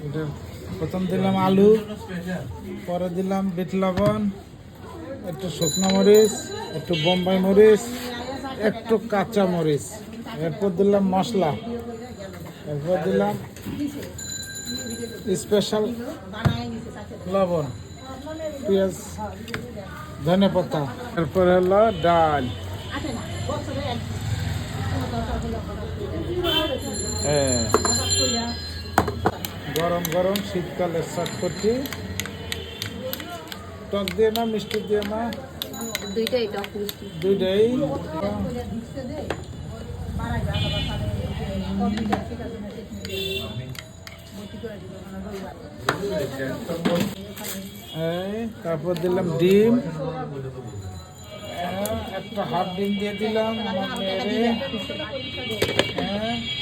এটা প্রথম দিলাম আলু, পরে দিলাম বিট লবণ, একটু শুকনো মরিচ, একটু বোম্বাই মরিচ, একটু কাঁচা মরিচ, এরপর দিলাম মশলা, এরপর দিলাম স্পেশাল লবণ, পেঁয়াজ, ধনে পাতা, এরপর হলো ডাল। হ্যাঁ, গরম গরম শীতকালের চটপটি। টক দিয়ে না মিষ্টি দিয়ে না? দুইটাই টক মিষ্টি। দুইটাই। তারপর দিলাম ডিম, একটা হাফ ডিম দিয়ে দিলাম আমার মেয়েরে।